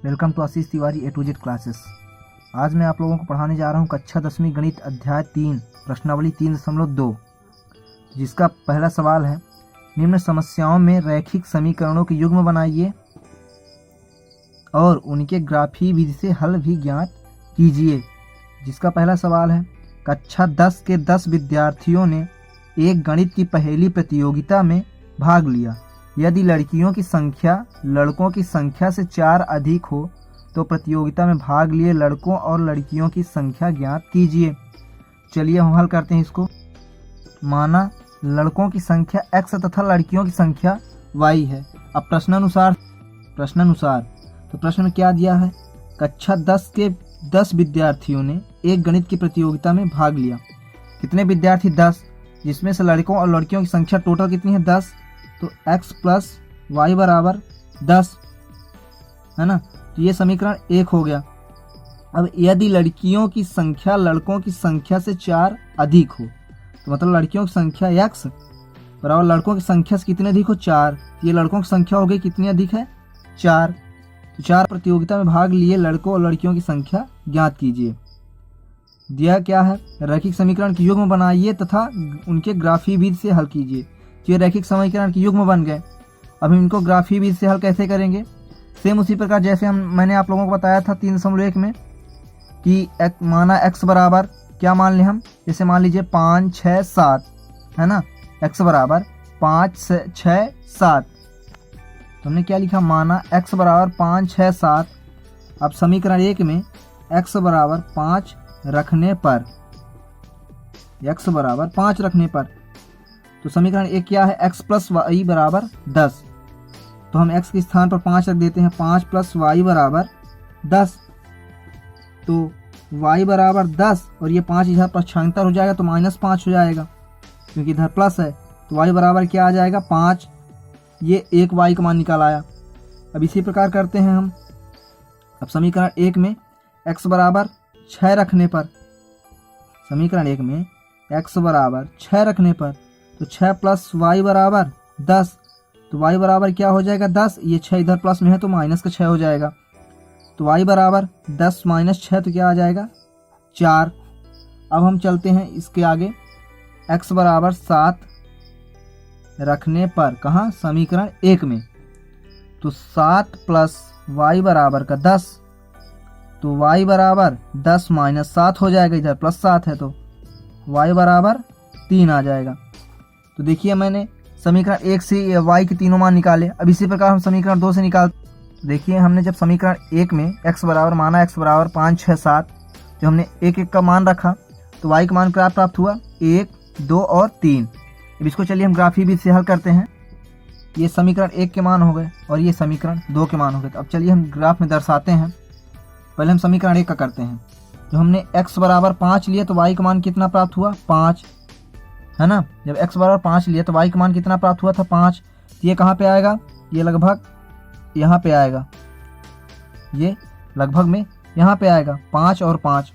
Welcome to Ashish Tiwari A to Z classes. आज मैं आप लोगों को पढ़ाने जा रहा हूँ कक्षा 10वीं गणित अध्याय 3 प्रश्नावली 3.2, जिसका पहला सवाल है निम्न समस्याओं में रैखिक समीकरणों के युग्म बनाइए और उनके ग्राफीय विधि से हल भी ज्ञात कीजिए। जिसका पहला सवाल है कक्षा 10 के 10 विद्यार्थियों ने एक गणित की पहेली प्रतियोगिता में भाग लिया। यदि लड़कियों की संख्या लड़कों की संख्या से 4 अधिक हो तो प्रतियोगिता में भाग लिए लड़कों और लड़कियों की संख्या ज्ञात कीजिए। चलिए हम हल करते हैं इसको। माना लड़कों की संख्या x तथा लड़कियों की संख्या y है। अब प्रश्नानुसार तो प्रश्न में क्या दिया है, कक्षा 10 के 10 विद्यार्थियों ने एक गणित की प्रतियोगिता में भाग लिया। कितने विद्यार्थी? 10, जिसमें से लड़कों और लड़कियों की संख्या टोटल कितनी है? 10। तो x प्लस वाई बराबर 10 है ना। तो ये समीकरण 1 हो गया। अब यदि लड़कियों की संख्या लड़कों की संख्या से 4 अधिक हो तो मतलब लड़कियों की संख्या x बराबर लड़कों की संख्या से कितने अधिक हो? 4। ये लड़कों की संख्या हो गई कितनी अधिक है? 4। तो 4 प्रतियोगिता में भाग लिए लड़कों और लड़कियों की संख्या ज्ञात कीजिए। दिया क्या है, रैखिक समीकरण के युग्म बनाइए तथा उनके ग्राफीय विधि से हल कीजिए। तो ये रैखिक समीकरण के युग्म बन गए। अब हम इनको ग्राफीय विधि से हल कैसे करेंगे? सेम उसी प्रकार जैसे मैंने आप लोगों को बताया था 3.1 में कि माना x बराबर क्या मान लें हम, जैसे मान लीजिए 5, 6, 7 है ना। x बराबर 5, 6, 7। तो हमने क्या लिखा, माना x बराबर 5, 6, 7। अब समीकरण 1 में x बराबर 5 रखने पर तो समीकरण 1 क्या है, x प्लस वाई बराबर 10। तो हम x के स्थान पर 5 रख देते हैं। 5 प्लस वाई बराबर 10। तो y बराबर 10 और ये 5 इधर पक्षांतर हो जाएगा तो -5 हो जाएगा क्योंकि इधर प्लस है। तो y बराबर क्या आ जाएगा? 5। ये एक y का मान निकाल आया। अब इसी प्रकार करते हैं हम। अब समीकरण 1 में x बराबर 6 रखने पर तो 6 प्लस वाई बराबर 10। तो y बराबर क्या हो जाएगा? 10। ये 6 इधर प्लस में है तो माइनस का 6 हो जाएगा। तो y बराबर 10 माइनस 6 तो क्या आ जाएगा? 4। अब हम चलते हैं इसके आगे। x बराबर 7 रखने पर कहाँ? समीकरण 1 में। तो 7 प्लस वाई बराबर का 10। तो y बराबर 10 माइनस 7 हो जाएगा, इधर प्लस 7 है तो y बराबर 3 आ जाएगा। तो देखिए मैंने समीकरण 1 से y के तीनों मान निकाले। अब इसी प्रकार हम समीकरण 2 से देखिए हमने जब समीकरण 1 में x बराबर 5, 6, 7 जो हमने एक का मान रखा तो y का मान क्या प्राप्त हुआ? 1, 2 और 3। अब इसको चलिए हम ग्राफीय विधि से हल करते हैं। ये समीकरण 1 के मान हो गए और ये समीकरण 2 के मान हो गए। तो अब चलिए हम ग्राफ में दर्शाते हैं। पहले हम समीकरण 1 का करते हैं। जो हमने x बराबर 5 लिया तो y का मान कितना प्राप्त हुआ? 5 है ना। जब x बराबर 5 लिया तो y का मान कितना प्राप्त हुआ था? 5। तो ये कहाँ पे आएगा? ये लगभग यहाँ पे आएगा। ये लगभग में यहाँ पे आएगा 5 और 5।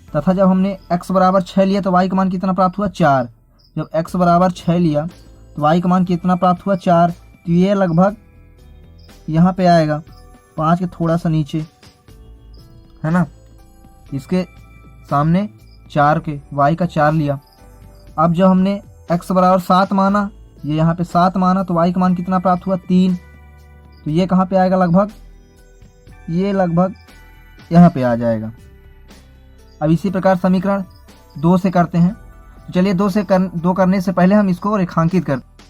तथा जब हमने x बराबर 6 लिया तो y का मान कितना प्राप्त हुआ? 4। जब x बराबर 6 लिया तो y का मान कितना प्राप्त हुआ? 4। तो ये लगभग यहाँ पे आएगा 5 के थोड़ा सा नीचे है ना। इसके सामने 4 के y का 4 लिया। अब जब हमने x बराबर 7 माना, ये यहाँ पे 7 माना तो y का मान कितना प्राप्त हुआ? 3। तो ये कहाँ पे आएगा? लगभग ये लगभग यहाँ पे आ जाएगा। अब इसी प्रकार समीकरण 2 से करते हैं। तो चलिए 2 करने से पहले हम इसको रेखांकित करते।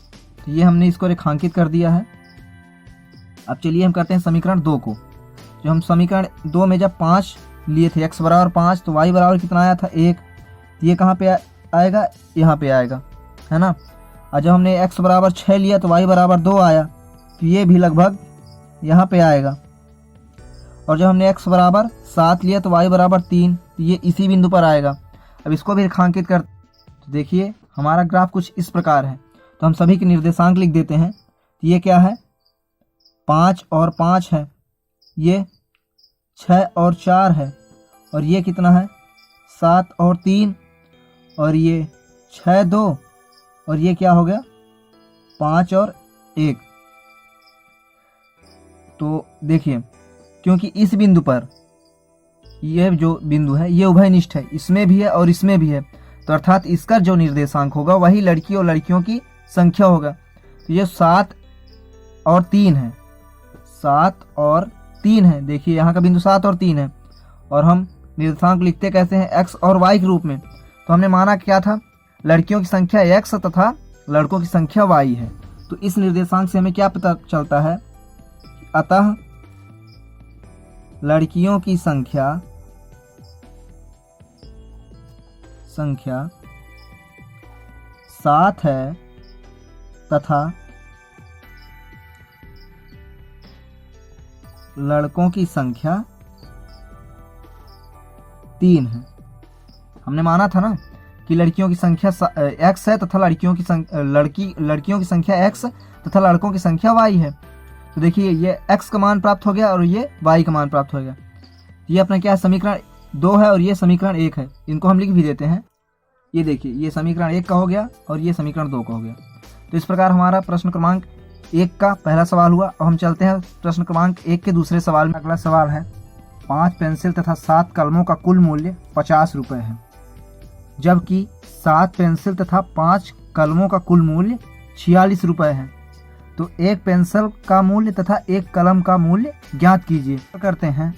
तो ये हमने इसको रेखांकित कर दिया है। अब चलिए हम करते हैं समीकरण 2 को। जो हम समीकरण 2 में जब 5 लिए थे, x बराबर 5 तो y बराबर कितना आया था? 1। ये कहाँ पे आएगा? यहाँ पे आएगा है ना। और जब हमने x बराबर 6 लिया तो y बराबर 2 आया तो ये भी लगभग यहाँ पे आएगा। और जब हमने x बराबर 7 लिया तो y बराबर 3 तो ये इसी बिंदु पर आएगा। अब इसको भी रेखांकित कर तो देखिए हमारा ग्राफ कुछ इस प्रकार है। तो हम सभी के निर्देशांक लिख देते हैं। तो ये क्या है? 5 और 5 है, ये 6 और 4 है, और ये कितना है? 7 और 3, और ये 6, 2, और ये क्या हो गया? 5 और 1। तो देखिए क्योंकि इस बिंदु पर यह जो बिंदु है ये उभयनिष्ठ है, इसमें भी है और इसमें भी है, तो अर्थात इसका जो निर्देशांक होगा वही लड़की और लड़कियों की संख्या होगा। तो ये 7 और 3 है, 7 और 3 है। देखिए यहाँ का बिंदु 7 और 3 है, और हम निर्देशांक लिखते कैसे हैं, x और y के रूप में। तो हमने माना क्या था, लड़कियों की संख्या x तथा लड़कों की संख्या y है। तो इस निर्देशांक से हमें क्या पता चलता है, अतः लड़कियों की संख्या 7 है तथा लड़कों की संख्या 3 है। हमने माना था ना कि लड़कियों की संख्या x है तथा लड़कियों की संख्या x तथा लड़कों की संख्या y है। तो देखिए ये x का मान प्राप्त हो गया और ये y का मान प्राप्त हो गया। ये अपना क्या है, समीकरण 2 है और ये समीकरण 1 है। इनको हम लिख भी देते हैं। ये देखिए ये समीकरण 1 का हो गया और ये समीकरण 2 का हो गया। तो इस प्रकार हमारा प्रश्न क्रमांक 1 का पहला सवाल हुआ। अब हम चलते हैं प्रश्न क्रमांक 1 के दूसरे सवाल में। अगला सवाल है, 5 पेंसिल तथा 7 कलमों का कुल मूल्य 50 रुपये है, जबकि 7 पेंसिल तथा 5 कलमों का कुल मूल्य 46 रुपये है। तो एक पेंसिल का मूल्य तथा एक कलम का मूल्य ज्ञात कीजिए। तो करते हैं,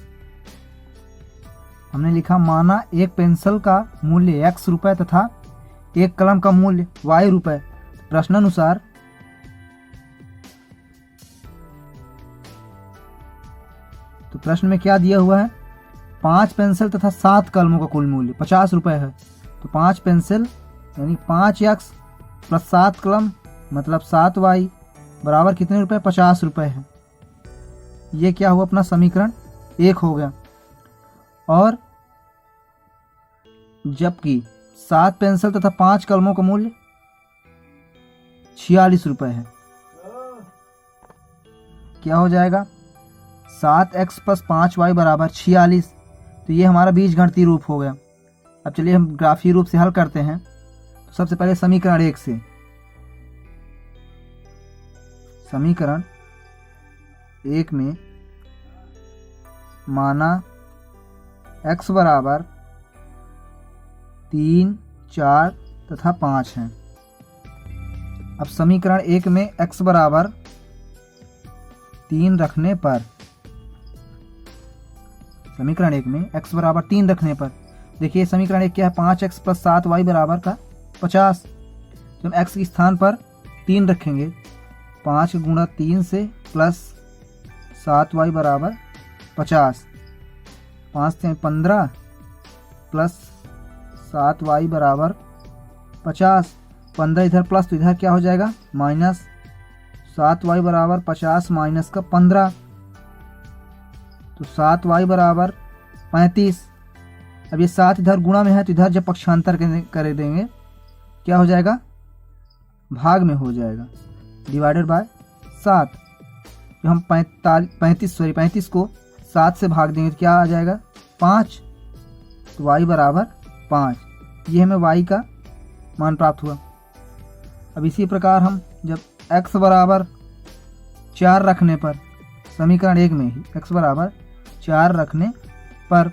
हमने लिखा माना एक पेंसिल का मूल्य x रुपये तथा एक कलम का मूल्य y रुपये। प्रश्नानुसार तो प्रश्न में क्या दिया हुआ है, 5 पेंसिल तथा 7 कलमों का कुल मूल्य 50 रुपये है। तो 5 पेंसिल यानी 5x प्लस 7 कलम मतलब 7y बराबर कितने रुपए, 50 रुपये है। ये क्या हुआ, अपना समीकरण 1 हो गया। और जबकि 7 पेंसिल तथा 5 कलमों का मूल्य 46 रुपये है, क्या हो जाएगा, 7x प्लस 5y बराबर 46। तो ये हमारा बीजगणितीय रूप हो गया। अब चलिए हम ग्राफीय रूप से हल करते हैं। तो सबसे पहले समीकरण 1 से, समीकरण 1 में माना x बराबर 3, 4 तथा 5 है। अब समीकरण 1 में x बराबर 3 रखने पर, समीकरण 1 में x बराबर 3 रखने पर, देखिए समीकरण 1 क्या है, 5x प्लस 7y बराबर का 50। तो हम x के स्थान पर 3 रखेंगे, 5 गुणा 3 से प्लस 7y बराबर 50, 5 से 15 प्लस 7y बराबर 50, 15 इधर प्लस तो इधर क्या हो जाएगा माइनस, 7y बराबर 50 माइनस का 15, तो 7y बराबर 35। अब ये 7 इधर गुणा में है तो इधर जब पक्षांतर कर देंगे क्या हो जाएगा, भाग में हो जाएगा, डिवाइडेड बाय 7। जो हम 35 को 7 से भाग देंगे तो क्या आ जाएगा 5, तो y बराबर 5। ये हमें y का मान प्राप्त हुआ। अब इसी प्रकार हम जब x बराबर 4 रखने पर, समीकरण 1 में ही x बराबर 4 रखने पर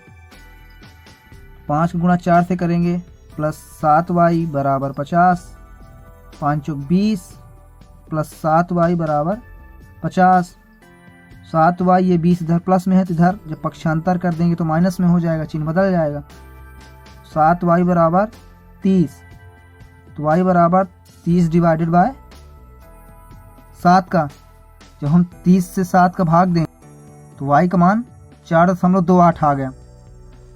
5 गुणा 4 से करेंगे प्लस 7y बराबर 50, 5 20 प्लस 7y बराबर 50, 7y ये 20 इधर प्लस में है तो इधर जब पक्षांतर कर देंगे तो माइनस में हो जाएगा, चिन्ह बदल जाएगा, 7y बराबर 30। तो y बराबर 30 डिवाइडेड बाय 7 का, जब हम 30 से 7 का भाग दें तो y का मान 4.28 आ गया।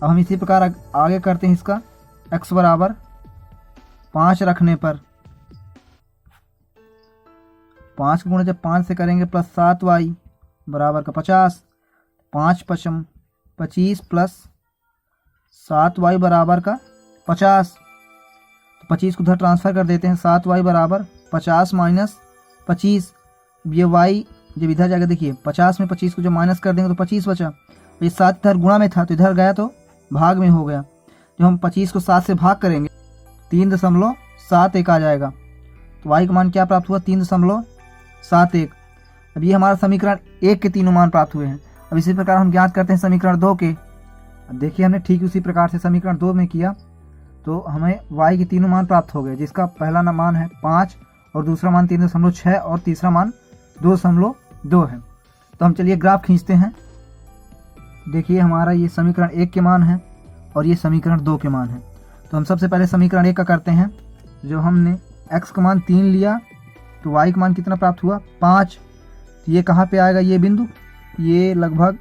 अब हम इसी प्रकार आगे करते हैं इसका, x बराबर 5 रखने पर 5 गुणा जब 5 से करेंगे प्लस 7y बराबर का 50, 5 5 25 प्लस 7y बराबर का 50, तो 25 को उधर ट्रांसफ़र कर देते हैं, 7y बराबर 50 माइनस 25। ये y जब इधर जाकर देखिए 50 में 25 को जब माइनस कर देंगे तो 25 बचा, ये 7 इधर गुणा में था तो इधर गया तो भाग में हो गया। जब हम 25 को 7 से भाग करेंगे 3.71 आ जाएगा, तो y का मान क्या प्राप्त हुआ 3.71। अब ये हमारा समीकरण 1 के तीनों मान प्राप्त हुए हैं। अब इसी प्रकार हम ज्ञात करते हैं समीकरण 2 के। अब देखिए हमने ठीक उसी प्रकार से समीकरण 2 में किया तो हमें y के तीनों मान प्राप्त हो गए, जिसका पहला मान है 5 और दूसरा मान 3.6 और तीसरा मान 2.2 है। तो हम चलिए ग्राफ खींचते हैं। देखिए हमारा ये समीकरण 1 के मान है और ये समीकरण 2 के मान है। तो हम सबसे पहले समीकरण 1 का करते हैं। जो हमने x का मान 3 लिया तो y का मान कितना प्राप्त हुआ 5। तो ये कहाँ पे आएगा, ये बिंदु, ये लगभग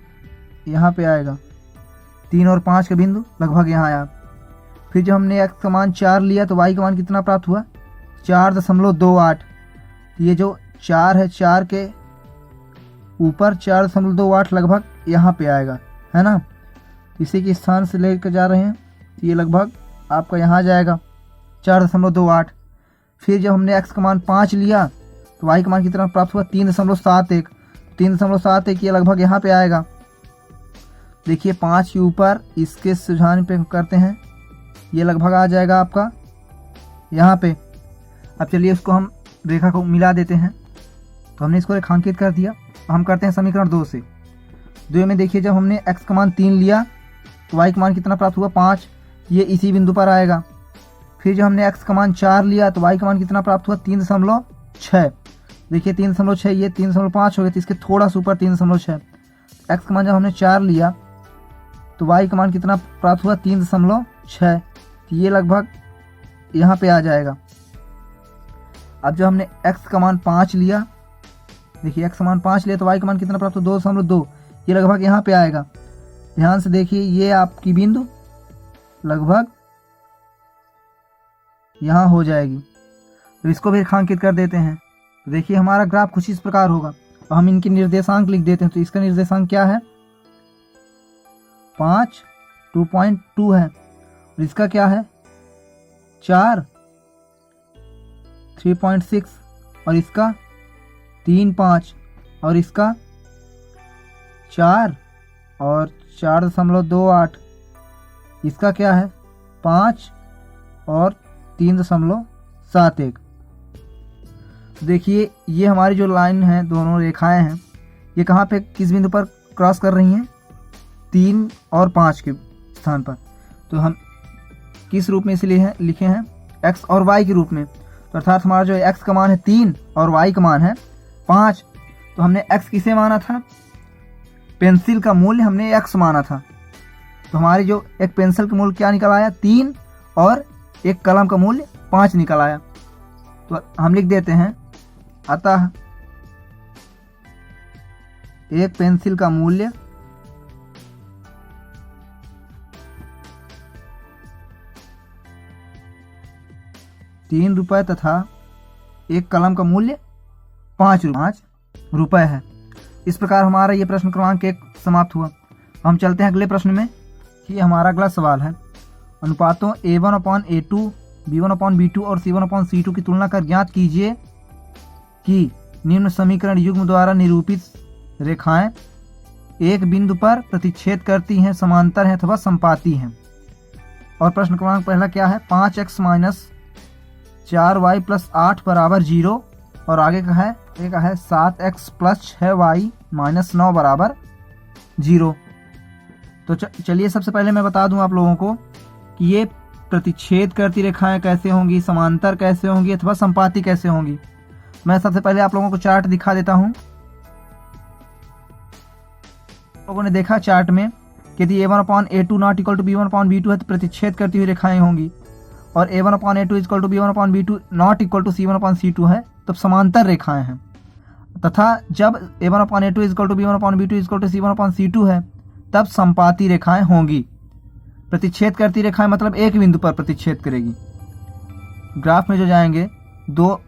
यहाँ पे आएगा, 3 और 5 का बिंदु लगभग यहाँ आया। फिर जब हमने x का मान 4 लिया तो y का मान कितना प्राप्त हुआ 4.28। ये जो 4 है, 4 के ऊपर 4.28 लगभग यहाँ पे आएगा, है ना। इसी के स्थान से लेकर जा रहे हैं तो ये लगभग आपका यहाँ जाएगा 4.28। फिर जब हमने x का मान 5 लिया तो y का मान कितना प्राप्त हुआ 3.71। 3.71 ये लगभग यहाँ पे आएगा। देखिए 5 के ऊपर इसके सुझाने पे करते हैं, ये लगभग आ जाएगा आपका यहाँ पे। अब चलिए उसको हम रेखा को मिला देते हैं। तो हमने इसको रेखांकित कर दिया। हम करते हैं समीकरण 2 से। 2 में देखिए जब हमने x का मान 3 लिया तो y का मान कितना प्राप्त हुआ 5, ये इसी बिंदु पर आएगा। फिर जब हमने x का मान 4 लिया तो y का मान कितना प्राप्त हुआ 3.6। देखिए 3.6 ये 3.5 हो गया, तो इसके थोड़ा सा ऊपर 3.6। x का मान जब हमने 4 लिया तो y का मान कितना प्राप्त हुआ 3.6। तो ये लगभग यहाँ पे आ जाएगा। अब जब हमने x का मान 5 लिया, देखिए x का मान 5 लिया तो y का मान कितना प्राप्त हुआ 2.2। ये लगभग यहाँ पे आएगा। ध्यान से देखिए ये आपकी बिंदु लगभग यहाँ हो जाएगी। तो इसको भी रेखांकित कर देते हैं। तो देखिए हमारा ग्राफ कुछ इस प्रकार होगा। और हम इनके निर्देशांक लिख देते हैं। तो इसका निर्देशांक क्या है 5 2.2 है और इसका क्या है 4 3.6 और इसका 3.5 और इसका 4 और 4.28। इसका क्या है 5 और 3.71। देखिए ये हमारी जो लाइन है, दोनों रेखाएं हैं, ये कहाँ पे किस बिंदु पर क्रॉस कर रही हैं 3 और 5 के स्थान पर। तो हम किस रूप में इसलिए लिखे हैं x और y के रूप में। तो अर्थात हमारा जो x का मान है 3 और y का मान है 5। तो हमने x किसे माना था, पेंसिल का मूल्य हमने x माना था। तो हमारी जो एक पेंसिल का मूल्य क्या निकल आया 3 और एक कलम का मूल्य 5 निकल आया। तो हम लिख देते हैं अतः एक पेंसिल का मूल्य ₹3 तथा एक कलम का मूल्य 5 रुपए है। इस प्रकार हमारा ये प्रश्न क्रमांक 1 समाप्त हुआ। हम चलते हैं अगले प्रश्न में। ये हमारा अगला सवाल है, अनुपातों A1/A2, B1/B2 और C1/C2 की तुलना कर ज्ञात कीजिए कि निम्न समीकरण युग्म द्वारा निरूपित रेखाएं एक बिंदु पर प्रतिच्छेद करती हैं, समांतर हैं अथवा संपाती हैं। और प्रश्न क्रमांक पहला क्या है 5x - 4y + 8 = 0 और आगे का है 7x + 6y - 9 = 0। तो चलिए सबसे पहले मैं बता दूं आप लोगों को कि ये प्रतिच्छेद करती रेखाएं कैसे होंगी, समांतर कैसे होंगी अथवा संपाती कैसे होंगी। मैं सबसे पहले आप लोगों को चार्ट दिखा देता हूं। लोगों ने देखा चार्ट में कि यदि A1/A2 ≠ B1/B2 है तो प्रतिच्छेद करती हुई रेखाएं होंगी, और A1/A2 = B1/B2 ≠ C1/C2 है तो समांतर रेखाएं हैं। तथा जब A1/A2 = B1/B2 = C1/C2 है तब संपाती रेखाएं होंगी। प्रतिच्छेद करती रेखाएं मतलब एक बिंदु पर प्रतिच्छेद करेगी। ग्राफ में जो जाएंगे दो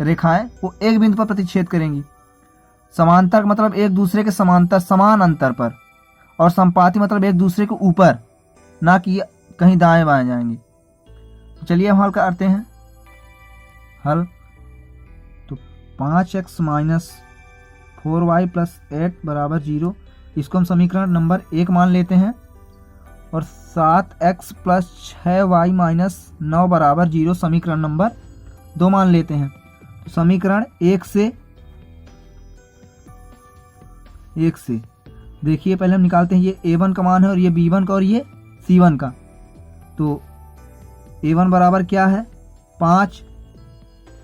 रेखाएं वो एक बिंदु पर प्रतिच्छेद करेंगी। समांतर मतलब एक दूसरे के समांतर समान अंतर पर, और संपाती मतलब एक दूसरे के ऊपर, ना कि कहीं दाएं बाएं जाएंगे। तो चलिए हम हल करते हैं। हल तो 5x - 4y + 8 = 0, इसको हम समीकरण नंबर 1 मान लेते हैं। और 7x + 6y - 9 = 0 समीकरण नंबर 2 मान लेते हैं। तो समीकरण 1 से देखिए पहले हम निकालते हैं ये A1 का मान है और ये B1 का और ये C1 का। तो A1 बराबर क्या है 5,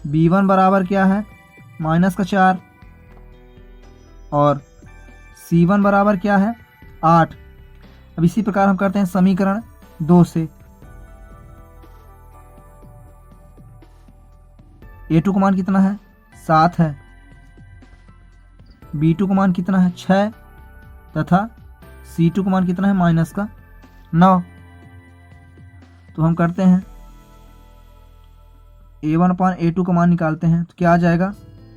B1 बराबर क्या है -4 और C1 बराबर क्या है 8। अब इसी प्रकार हम करते हैं समीकरण 2 से। A2 का मान कितना है 7 है, B2 का मान कितना है 6 तथा C2 का मान कितना है -9। तो हम करते हैं A1/A2 का मान निकालते हैं तो क्या आ जाएगा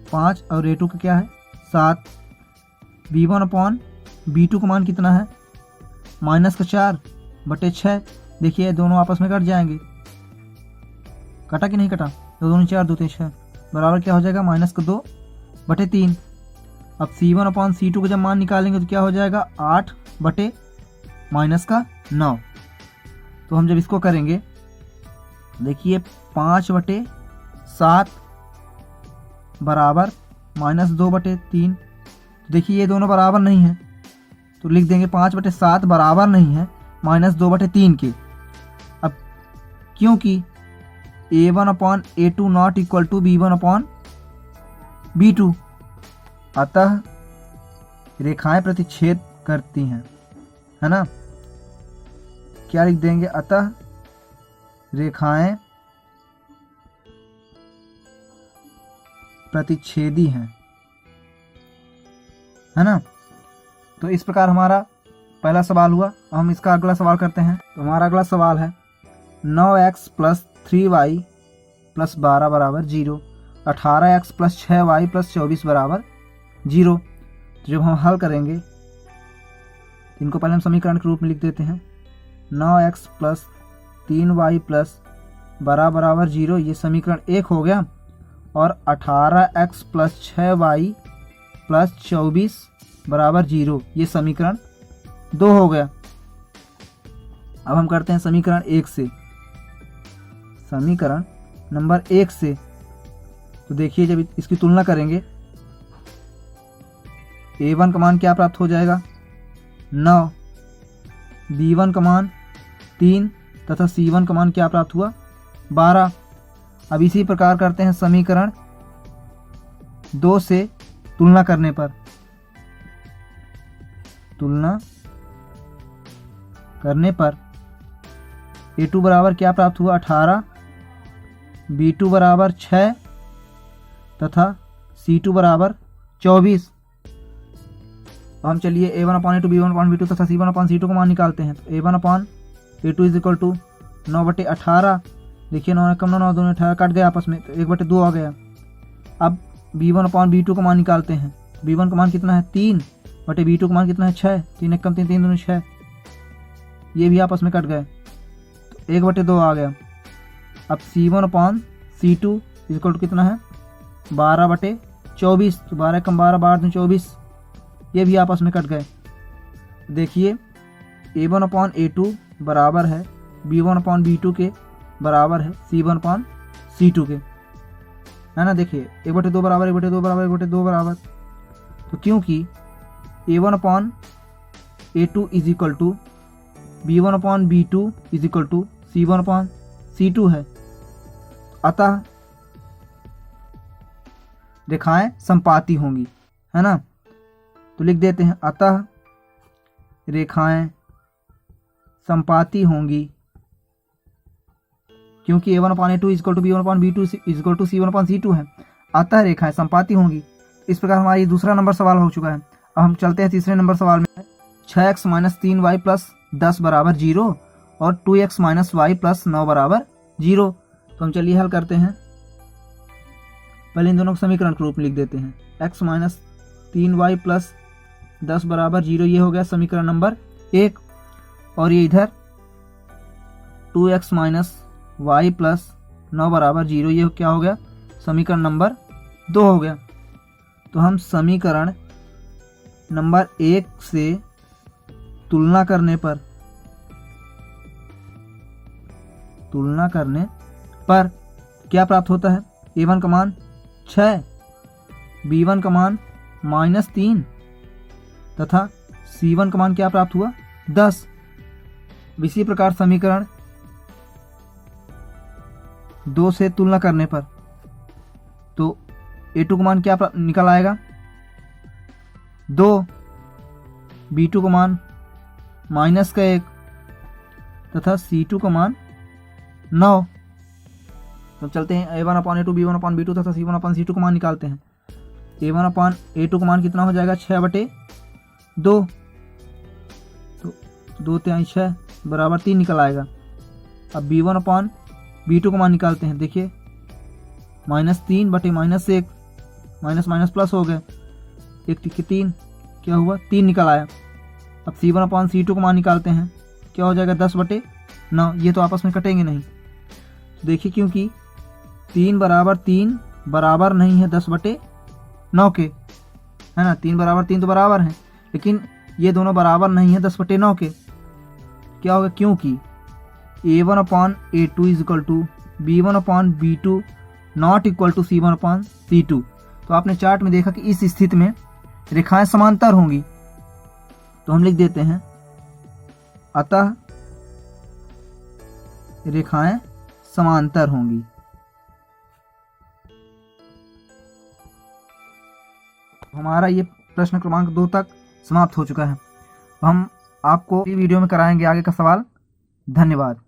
5 और A2 का क्या है 7। B1/B2 का मान कितना है -4/6। देखिए दोनों आपस में कट जाएंगे, कटा कि नहीं कटा, तो दोनों 4 2 6 बराबर क्या हो जाएगा -2/3। अब C1/C2 का जब मान निकालेंगे तो क्या हो जाएगा 8/-9। तो हम जब इसको करेंगे देखिए 5/7 बराबर -2/3। देखिए ये दोनों बराबर नहीं है तो लिख देंगे 5/7 बराबर नहीं है -2/3 के। अब क्योंकि A1/A2 not equal to B1/B2, अतः रेखाएं प्रतिच्छेद करती हैं, है ना। क्या लिख देंगे, अतः रेखाएं प्रतिच्छेदी हैं, है ना। तो इस प्रकार हमारा पहला सवाल हुआ। हम इसका अगला सवाल करते हैं। तो हमारा अगला सवाल है 9x + 3y + 12 = 0, 18x + 6y + 24 = 0। तो जब हम हल करेंगे इनको पहले हम समीकरण के रूप में लिख देते हैं। 9x + 3y + 12 = 0, ये समीकरण 1 हो गया। और 18x + 6y + 24 = 0, ये समीकरण 2 हो गया। अब हम करते हैं समीकरण 1 से, समीकरण नंबर 1 से। तो देखिए जब इसकी तुलना करेंगे A1 का मान क्या प्राप्त हो जाएगा 9, B1 का मान 3 तथा C1 का मान क्या प्राप्त हुआ 12। अब इसी प्रकार करते हैं समीकरण 2 से। तुलना करने पर A2 बराबर क्या प्राप्त हुआ 18, B2 बराबर 6 तथा C2 बराबर 24। हम चलिए A1/A2 B1/B2 तथा C1/C2 का मान निकालते हैं। तो A1/A2 = 9/18। देखिए 9 कम 9 2 18 कट गया आपस में, तो 1/2 आ गया। अब B1/B2 का मान निकालते हैं। B1 का मान कितना है 3/B2 का मान कितना है 6, 3 कम 3 3 2 6, ये भी आपस में कट गए तो 1/2 आ गया। अब C1/C2 = कितना है 12/24, तो 12 कम 12 12 2 24, ये भी आपस में कट गए। देखिए A1/A2 बराबर है B1/B2 के बराबर है C1/C2 के, है ना। देखिए 1/2 बराबर 1/2 बराबर 1/2 बराबर। तो क्योंकि A1/A2 = B1/B2 = C1/C2 है, अतः रेखाएं संपाती होंगी, है ना। तो लिख देते हैं अतः रेखाएं संपाती होंगी, क्योंकि A1/A2 = B1/B2 = C1/C2 है, अतः रेखाएं संपाती होंगी। इस प्रकार हमारा दूसरा नंबर सवाल हो चुका है। अब हम चलते हैं तीसरे नंबर सवाल में। 6x - 3y + 10 = 0 और 2x - y + 9 = 0। तो हम चलिए हल करते हैं। पहले इन दोनों को समीकरण के रूप में लिख देते हैं। x - 3y + 10 = 0, ये हो गया समीकरण नंबर 1। और ये इधर 2x - y + 9 = 0, ये क्या हो गया समीकरण नंबर 2 हो गया। तो हम समीकरण नंबर 1 से तुलना करने पर क्या प्राप्त होता है। A1 का मान 6, B1 का मान -3 तथा C1 का मान क्या प्राप्त हुआ 10। इसी प्रकार समीकरण 2 से तुलना करने पर तो A2 का मान क्या निकल आएगा 2, B2 का मान -1 तथा C2 का मान 9। तो चलते हैं A1/A2 B1/B2 तथा C1/C2 का मान निकालते हैं। A1/A2 का मान कितना हो जाएगा 6/2, तो 2 तिहाई 6 बराबर 3 निकल आएगा। अब B1/B2 का मान निकालते हैं। देखिए -3 बटे -1, माइनस माइनस प्लस हो गए, 1 तिक्के 3 क्या हुआ 3 निकल आया। अब C1/C2 का मान निकालते हैं, क्या हो जाएगा 10/9। ये तो आपस में कटेंगे नहीं, तो देखिए क्योंकि 3 बराबर 3 बराबर नहीं है 10/9 के, है ना। 3 बराबर 3 तो बराबर हैं, लेकिन ये दोनों बराबर नहीं है 10/9 के। क्या होगा, क्योंकि A1/A2 is equal to B1/B2 not equal to C1/C2। तो आपने चार्ट में देखा कि इस स्थिति में रेखाएं समांतर होंगी, तो हम लिख देते हैं अतः रेखाएं समांतर होंगी। हमारा ये प्रश्न क्रमांक 2 तक समाप्त हो चुका है। हम आपको वीडियो में कराएंगे आगे का सवाल। धन्यवाद।